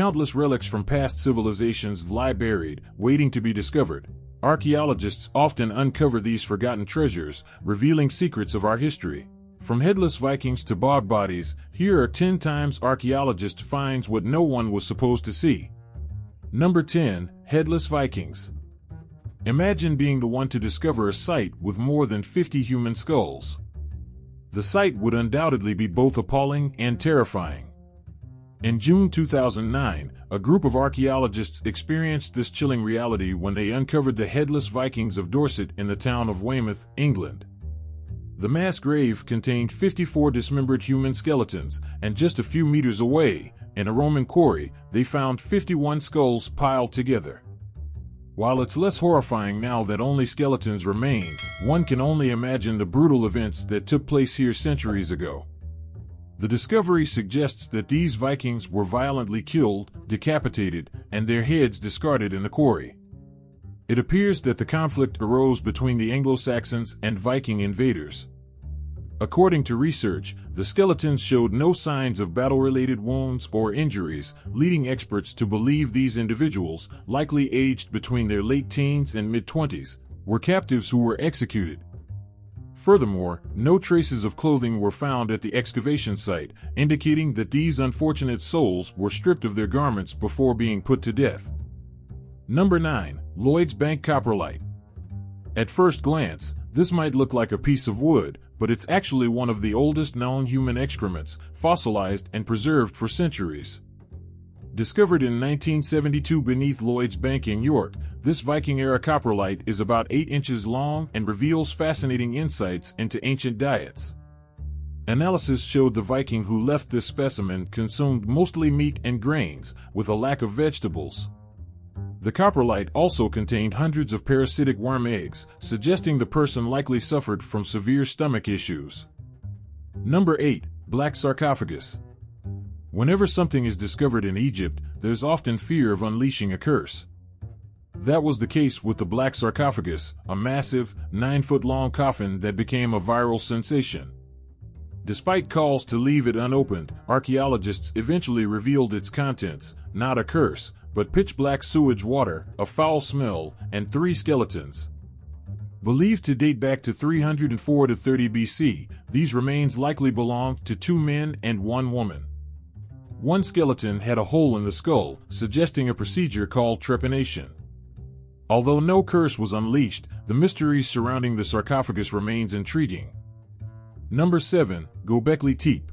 Countless relics from past civilizations lie buried, waiting to be discovered. Archaeologists often uncover these forgotten treasures, revealing secrets of our history. From headless Vikings to bog bodies, here are 10 times archaeologist finds what no one was supposed to see. Number 10. Headless Vikings. Imagine being the one to discover a site with more than 50 human skulls. The sight would undoubtedly be both appalling and terrifying. In June 2009, a group of archaeologists experienced this chilling reality when they uncovered the headless Vikings of Dorset in the town of Weymouth, England. The mass grave contained 54 dismembered human skeletons, and just a few meters away, in a Roman quarry, they found 51 skulls piled together. While it's less horrifying now that only skeletons remain, one can only imagine the brutal events that took place here centuries ago. The discovery suggests that these Vikings were violently killed, decapitated, and their heads discarded in the quarry. It appears that the conflict arose between the Anglo-Saxons and Viking invaders. According to research, the skeletons showed no signs of battle-related wounds or injuries, leading experts to believe these individuals, likely aged between their late teens and mid-20s, were captives who were executed. Furthermore, no traces of clothing were found at the excavation site, indicating that these unfortunate souls were stripped of their garments before being put to death. Number 9. Lloyd's Bank Coprolite. At first glance, this might look like a piece of wood, but it's actually one of the oldest known human excrements, fossilized and preserved for centuries. Discovered in 1972 beneath Lloyd's Bank in York, this Viking-era coprolite is about 8 inches long and reveals fascinating insights into ancient diets. Analysis showed the Viking who left this specimen consumed mostly meat and grains, with a lack of vegetables. The coprolite also contained hundreds of parasitic worm eggs, suggesting the person likely suffered from severe stomach issues. Number 8. Black Sarcophagus. Whenever something is discovered in Egypt, there's often fear of unleashing a curse. That was the case with the Black Sarcophagus, a massive, 9-foot-long coffin that became a viral sensation. Despite calls to leave it unopened, archaeologists eventually revealed its contents, not a curse, but pitch-black sewage water, a foul smell, and 3 skeletons. Believed to date back to 304 to 30 BC, these remains likely belonged to 2 men and 1 woman. One skeleton had a hole in the skull, suggesting a procedure called trepanation. Although no curse was unleashed, the mystery surrounding the sarcophagus remains intriguing. Number 7. Göbekli Tepe.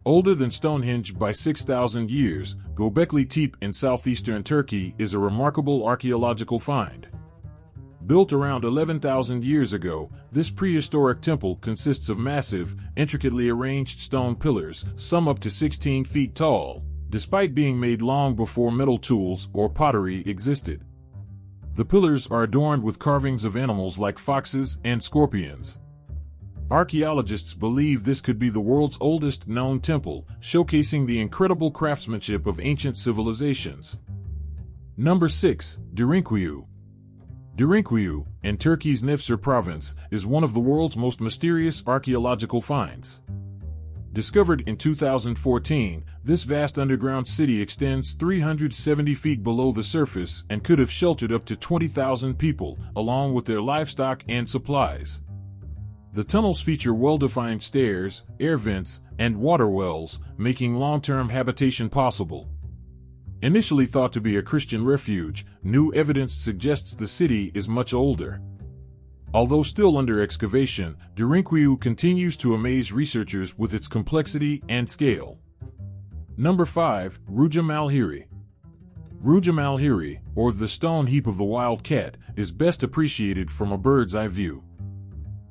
Older than Stonehenge by 6,000 years, Göbekli Tepe in southeastern Turkey is a remarkable archaeological find. Built around 11,000 years ago, this prehistoric temple consists of massive, intricately arranged stone pillars, some up to 16 feet tall, despite being made long before metal tools or pottery existed. The pillars are adorned with carvings of animals like foxes and scorpions. Archaeologists believe this could be the world's oldest known temple, showcasing the incredible craftsmanship of ancient civilizations. Number 6. Derinkuyu. Derinkuyu, in Turkey's Nifsur province, is one of the world's most mysterious archaeological finds. Discovered in 2014, this vast underground city extends 370 feet below the surface and could have sheltered up to 20,000 people, along with their livestock and supplies. The tunnels feature well-defined stairs, air vents, and water wells, making long-term habitation possible. Initially thought to be a Christian refuge, new evidence suggests the city is much older. Although still under excavation, Derinkuyu continues to amaze researchers with its complexity and scale. Number 5. Rujum al-Hiri. Rujum al-Hiri, or the stone heap of the wild cat, is best appreciated from a bird's-eye view.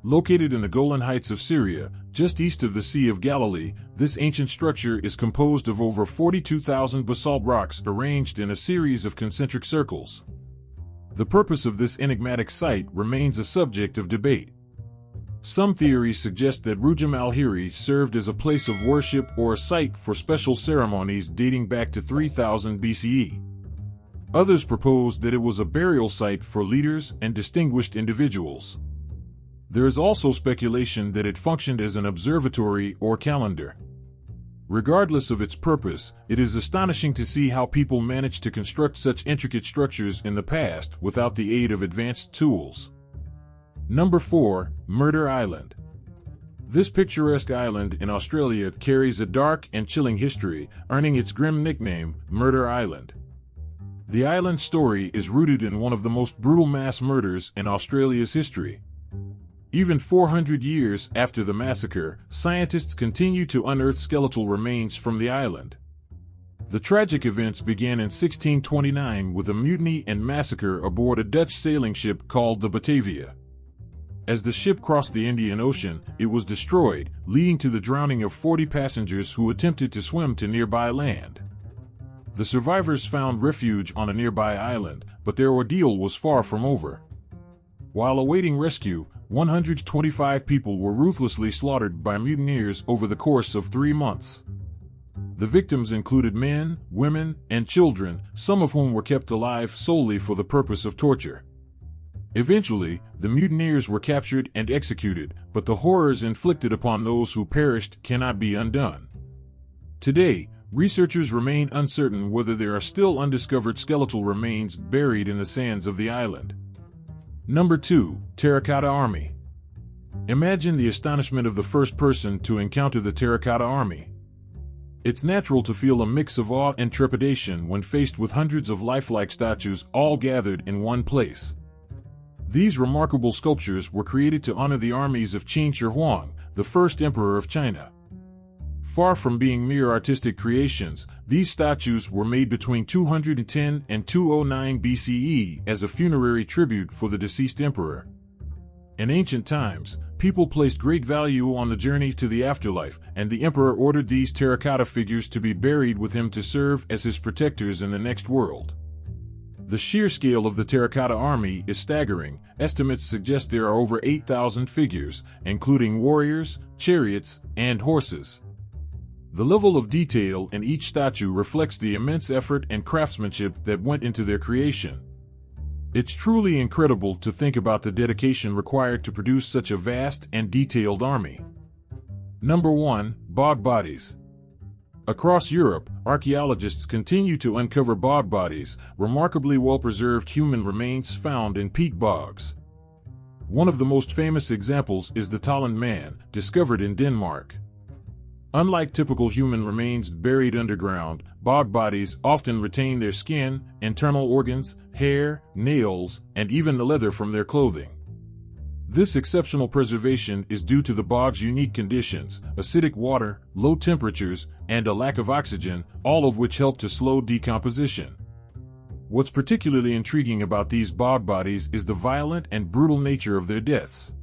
Located in the Golan Heights of Syria, just east of the Sea of Galilee, this ancient structure is composed of over 42,000 basalt rocks arranged in a series of concentric circles. The purpose of this enigmatic site remains a subject of debate. Some theories suggest that Rujum al-Hiri served as a place of worship or a site for special ceremonies dating back to 3000 BCE. Others propose that it was a burial site for leaders and distinguished individuals. There is also speculation that it functioned as an observatory or calendar. Regardless of its purpose, it is astonishing to see how people managed to construct such intricate structures in the past without the aid of advanced tools. Number 4. Murder Island. This picturesque island in Australia carries a dark and chilling history, earning its grim nickname, Murder Island. The island's story is rooted in one of the most brutal mass murders in Australia's history. Even 400 years after the massacre, scientists continue to unearth skeletal remains from the island. The tragic events began in 1629 with a mutiny and massacre aboard a Dutch sailing ship called the Batavia. As the ship crossed the Indian Ocean, it was destroyed, leading to the drowning of 40 passengers who attempted to swim to nearby land. The survivors found refuge on a nearby island, but their ordeal was far from over. While awaiting rescue, 125 people were ruthlessly slaughtered by mutineers over the course of 3 months. The victims included men, women, and children, some of whom were kept alive solely for the purpose of torture. Eventually, the mutineers were captured and executed, but the horrors inflicted upon those who perished cannot be undone. Today, researchers remain uncertain whether there are still undiscovered skeletal remains buried in the sands of the island. Number 2. Terracotta Army. Imagine the astonishment of the first person to encounter the Terracotta Army. It's natural to feel a mix of awe and trepidation when faced with hundreds of lifelike statues all gathered in one place. These remarkable sculptures were created to honor the armies of Qin Shi Huang, the first emperor of China. Far from being mere artistic creations, these statues were made between 210 and 209 BCE as a funerary tribute for the deceased emperor. In ancient times, people placed great value on the journey to the afterlife, and the emperor ordered these terracotta figures to be buried with him to serve as his protectors in the next world. The sheer scale of the terracotta army is staggering. Estimates suggest there are over 8,000 figures, including warriors, chariots, and horses. The level of detail in each statue reflects the immense effort and craftsmanship that went into their creation. It's truly incredible to think about the dedication required to produce such a vast and detailed army. Number 1. Bog bodies. Across Europe, archaeologists continue to uncover bog bodies, remarkably well-preserved human remains found in peat bogs. One of the most famous examples is the Tolland Man, discovered in Denmark. Unlike typical human remains buried underground, bog bodies often retain their skin, internal organs, hair, nails, and even the leather from their clothing. This exceptional preservation is due to the bog's unique conditions: acidic water, low temperatures, and a lack of oxygen, all of which help to slow decomposition. What's particularly intriguing about these bog bodies is the violent and brutal nature of their deaths.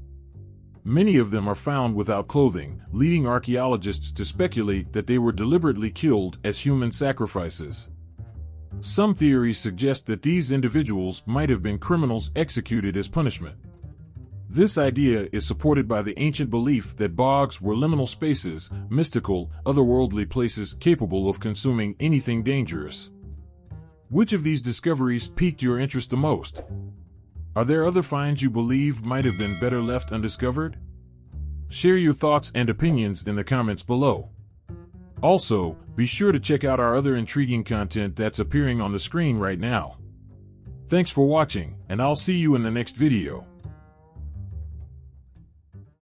Many of them are found without clothing, leading archaeologists to speculate that they were deliberately killed as human sacrifices. Some theories suggest that these individuals might have been criminals executed as punishment. This idea is supported by the ancient belief that bogs were liminal spaces, mystical, otherworldly places capable of consuming anything dangerous. Which of these discoveries piqued your interest the most? Are there other finds you believe might have been better left undiscovered? Share your thoughts and opinions in the comments below. Also, be sure to check out our other intriguing content that's appearing on the screen right now. Thanks for watching, and I'll see you in the next video.